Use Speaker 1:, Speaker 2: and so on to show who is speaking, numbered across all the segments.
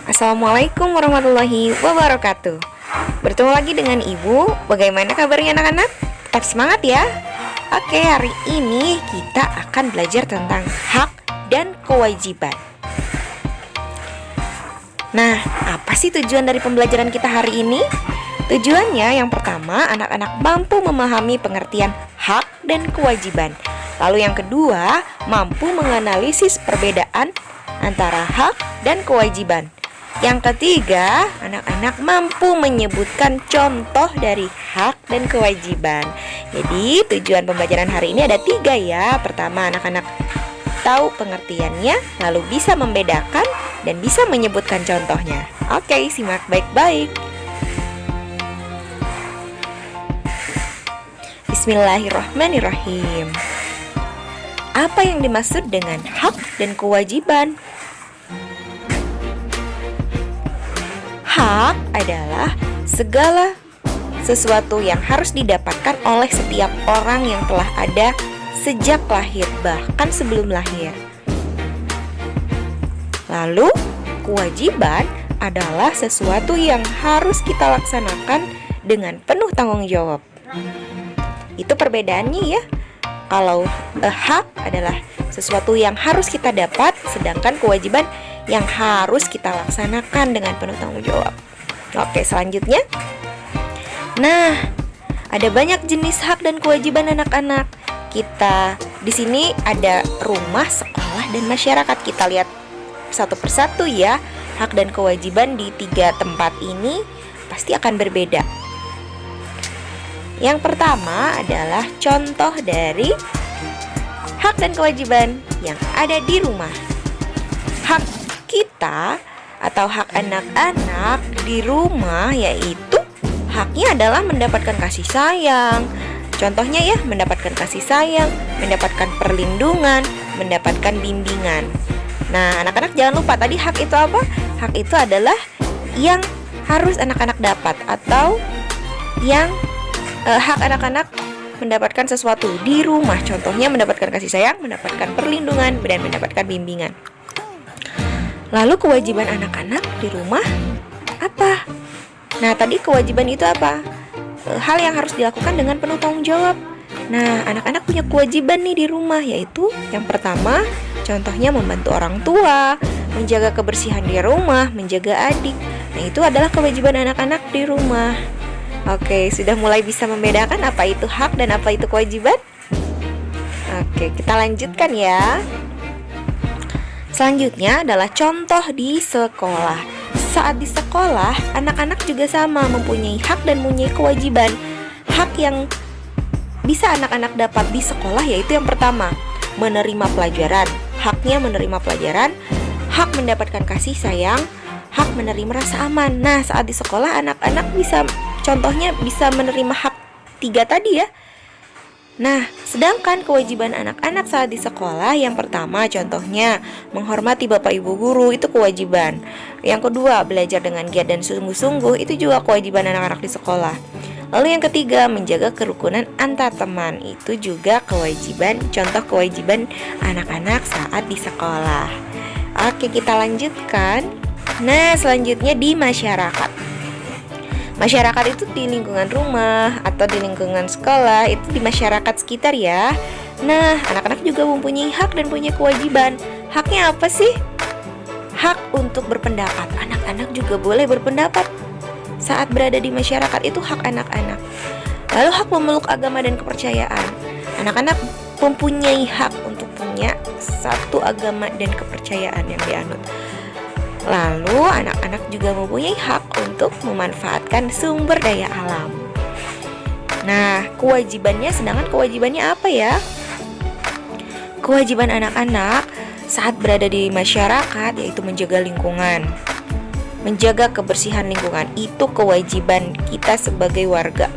Speaker 1: Assalamualaikum warahmatullahi wabarakatuh. Bertemu lagi dengan Ibu. Bagaimana kabarnya anak-anak? Tetap semangat ya. Oke, hari ini kita akan belajar tentang hak dan kewajiban. Nah, apa sih tujuan dari pembelajaran kita hari ini? Tujuannya yang pertama, anak-anak mampu memahami pengertian hak dan kewajiban. Lalu yang kedua, mampu menganalisis perbedaan antara hak dan kewajiban. Yang ketiga, anak-anak mampu menyebutkan contoh dari hak dan kewajiban. Jadi tujuan pembelajaran hari ini ada 3 ya. Pertama, anak-anak tahu pengertiannya, lalu bisa membedakan dan bisa menyebutkan contohnya. Oke, simak baik-baik. Bismillahirrahmanirrahim. Apa yang dimaksud dengan hak dan kewajiban? Hak adalah segala sesuatu yang harus didapatkan oleh setiap orang yang telah ada sejak lahir, bahkan sebelum lahir. Lalu, kewajiban adalah sesuatu yang harus kita laksanakan dengan penuh tanggung jawab. Itu perbedaannya ya. Kalau hak adalah sesuatu yang harus kita dapat, sedangkan kewajiban yang harus kita laksanakan dengan penuh tanggung jawab. Oke, selanjutnya. Nah, ada banyak jenis hak dan kewajiban anak-anak. Kita di sini ada rumah, sekolah, dan masyarakat. Kita lihat satu persatu ya. Hak dan kewajiban di 3 tempat ini pasti akan berbeda. Yang pertama adalah contoh dari hak dan kewajiban yang ada di rumah. Hak kita atau hak anak-anak di rumah yaitu haknya adalah mendapatkan kasih sayang. Contohnya ya, mendapatkan kasih sayang, mendapatkan perlindungan, mendapatkan bimbingan. Nah, anak-anak jangan lupa tadi hak itu apa? Hak itu adalah yang harus anak-anak dapat atau yang hak anak-anak mendapatkan sesuatu di rumah. Contohnya mendapatkan kasih sayang, mendapatkan perlindungan, dan mendapatkan bimbingan. Lalu kewajiban anak-anak di rumah apa? Nah, tadi kewajiban itu apa? Hal yang harus dilakukan dengan penuh tanggung jawab. Nah, anak-anak punya kewajiban nih di rumah, yaitu yang pertama, contohnya membantu orang tua, menjaga kebersihan di rumah, menjaga adik. Nah, itu adalah kewajiban anak-anak di rumah. Oke, sudah mulai bisa membedakan apa itu hak dan apa itu kewajiban? Oke, kita lanjutkan ya. Selanjutnya adalah contoh di sekolah. Saat di sekolah, anak-anak juga sama mempunyai hak dan mempunyai kewajiban. Hak yang bisa anak-anak dapat di sekolah yaitu yang pertama, menerima pelajaran. Haknya menerima pelajaran, hak mendapatkan kasih sayang, hak menerima rasa aman. Nah, saat di sekolah anak-anak bisa, contohnya bisa menerima hak 3 tadi ya. Nah, sedangkan kewajiban anak-anak saat di sekolah, yang pertama contohnya menghormati bapak ibu guru, itu kewajiban. Yang kedua, belajar dengan giat dan sungguh-sungguh, itu juga kewajiban anak-anak di sekolah. Lalu yang ketiga, menjaga kerukunan antar teman, itu juga kewajiban, contoh kewajiban anak-anak saat di sekolah. Oke, kita lanjutkan. Nah, selanjutnya di masyarakat. Masyarakat itu di lingkungan rumah atau di lingkungan sekolah, itu di masyarakat sekitar ya. Nah, anak-anak juga mempunyai hak dan punya kewajiban. Haknya apa sih? Hak untuk berpendapat. Anak-anak juga boleh berpendapat saat berada di masyarakat, itu hak anak-anak. Lalu hak memeluk agama dan kepercayaan. Anak-anak mempunyai hak untuk punya satu agama dan kepercayaan yang dianut. Lalu anak-anak juga mempunyai hak untuk memanfaatkan sumber daya alam. Nah, kewajibannya, sedangkan kewajibannya apa ya? Kewajiban anak-anak saat berada di masyarakat yaitu menjaga lingkungan, menjaga kebersihan lingkungan. Itu kewajiban kita sebagai warga.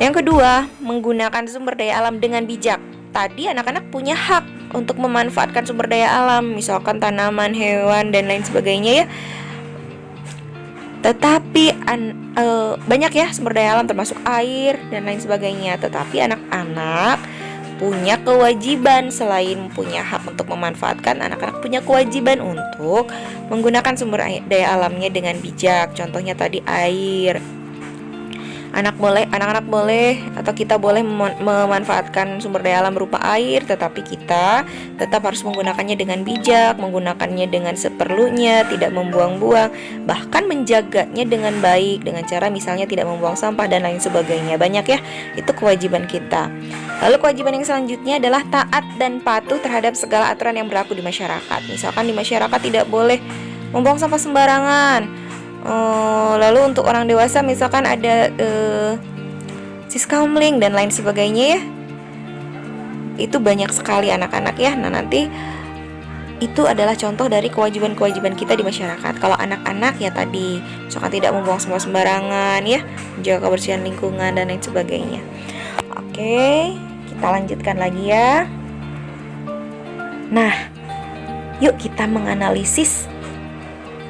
Speaker 1: Yang kedua, menggunakan sumber daya alam dengan bijak. Tadi anak-anak punya hak untuk memanfaatkan sumber daya alam, misalkan tanaman, hewan, dan lain sebagainya ya. Tetapi banyak ya sumber daya alam termasuk air dan lain sebagainya. Tetapi anak-anak punya kewajiban. Selain punya hak untuk memanfaatkan, anak-anak punya kewajiban untuk menggunakan sumber daya alamnya dengan bijak. Contohnya tadi air. Anak-anak boleh atau kita boleh memanfaatkan sumber daya alam berupa air, tetapi kita tetap harus menggunakannya dengan bijak, menggunakannya dengan seperlunya, tidak membuang-buang, bahkan menjaganya dengan baik dengan cara misalnya tidak membuang sampah dan lain sebagainya. Banyak ya, itu kewajiban kita. Lalu kewajiban yang selanjutnya adalah taat dan patuh terhadap segala aturan yang berlaku di masyarakat. Misalkan di masyarakat tidak boleh membuang sampah sembarangan. Lalu untuk orang dewasa misalkan ada siskamling dan lain sebagainya ya. Itu banyak sekali anak-anak ya. Nah nanti itu adalah contoh dari kewajiban-kewajiban kita di masyarakat. Kalau anak-anak ya tadi misalkan tidak membuang sampah sembarangan ya, menjaga kebersihan lingkungan dan lain sebagainya. Oke, kita lanjutkan lagi ya. Nah, yuk kita menganalisis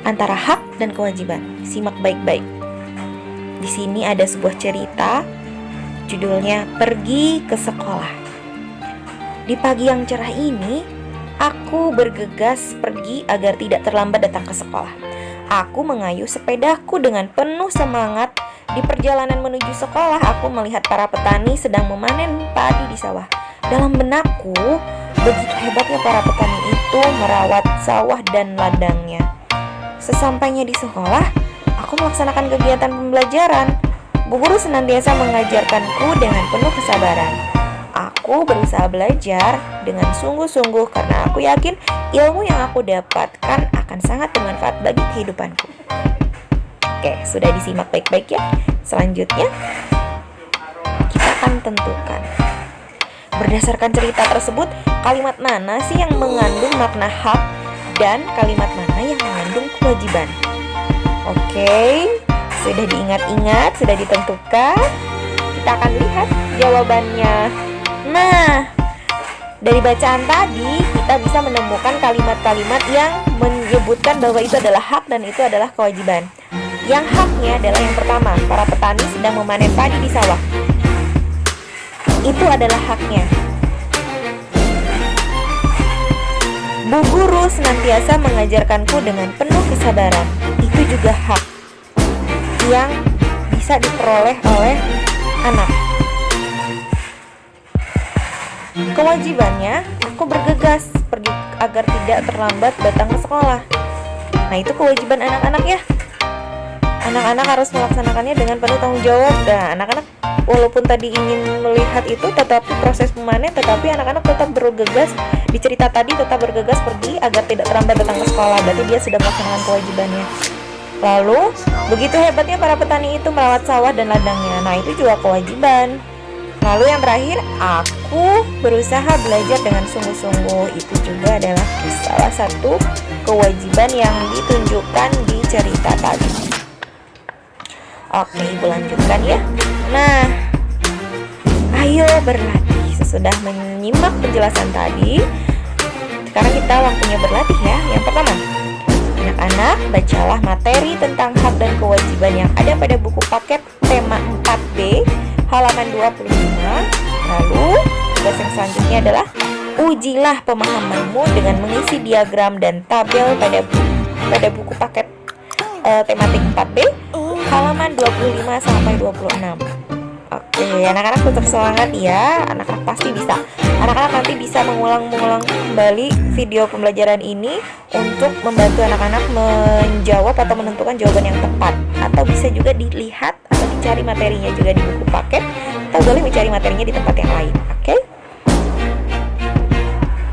Speaker 1: antara hak dan kewajiban. Simak baik-baik. Di sini ada sebuah cerita, judulnya Pergi ke Sekolah. Di pagi yang cerah ini, aku bergegas pergi agar tidak terlambat datang ke sekolah. Aku mengayuh sepedaku dengan penuh semangat. Di perjalanan menuju sekolah, aku melihat para petani sedang memanen padi di sawah. Dalam benakku, begitu hebatnya para petani itu merawat sawah dan ladangnya. Sesampainya di sekolah, aku melaksanakan kegiatan pembelajaran. Bu guru senantiasa mengajarkanku dengan penuh kesabaran. Aku berusaha belajar dengan sungguh-sungguh karena aku yakin ilmu yang aku dapatkan akan sangat bermanfaat bagi kehidupanku. Oke, sudah disimak baik-baik ya. Selanjutnya, kita akan tentukan. Berdasarkan cerita tersebut, kalimat mana sih yang mengandung makna hak dan kalimat mana yang mengandung kewajiban? Oke, sudah diingat-ingat, sudah ditentukan. Kita akan lihat jawabannya. Nah, dari bacaan tadi kita bisa menemukan kalimat-kalimat yang menyebutkan bahwa itu adalah hak dan itu adalah kewajiban. Yang haknya adalah yang pertama, para petani sedang memanen padi di sawah. Itu adalah haknya. Bu guru senantiasa mengajarkanku dengan penuh kesabaran. Itu juga hak yang bisa diperoleh oleh anak. Kewajibannya, aku bergegas pergi agar tidak terlambat datang ke sekolah. Nah, itu kewajiban anak-anak ya. Anak-anak harus melaksanakannya dengan penuh tanggung jawab. Nah, anak-anak walaupun tadi ingin melihat itu, tetapi proses memanen, tetapi anak-anak tetap bergegas. Di cerita tadi tetap bergegas pergi agar tidak terlambat datang ke sekolah. Berarti dia sudah melaksanakan kewajibannya. Lalu, begitu hebatnya para petani itu merawat sawah dan ladangnya. Nah, itu juga kewajiban. Lalu yang terakhir, aku berusaha belajar dengan sungguh-sungguh. Itu juga adalah salah satu kewajiban yang ditunjukkan di cerita tadi. Oke, Ibu lanjutkan ya. Nah, ayo berlatih. Sesudah menyimak penjelasan tadi, sekarang kita waktunya berlatih ya. Yang pertama, anak-anak bacalah materi tentang hak dan kewajiban yang ada pada buku paket tema 4B halaman 25. Lalu, tugas yang selanjutnya adalah ujilah pemahamanmu dengan mengisi diagram dan tabel pada buku paket tematik 4B halaman 25 sampai 26. Oke, anak-anak tetap semangat ya. Anak-anak pasti bisa. Anak-anak nanti bisa mengulang kembali video pembelajaran ini untuk membantu anak-anak menjawab atau menentukan jawaban yang tepat. Atau bisa juga dilihat atau dicari materinya juga di buku paket, atau boleh mencari materinya di tempat yang lain. Oke?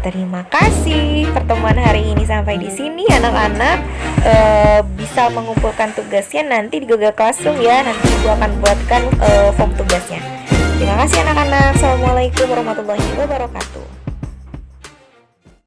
Speaker 1: Terima kasih. Pertemuan hari ini sampai di sini. Anak-anak bisa mengumpulkan tugasnya nanti di Google Classroom ya. Nanti Ibu akan buatkan form tugasnya. Terima kasih anak-anak. Assalamualaikum warahmatullahi wabarakatuh.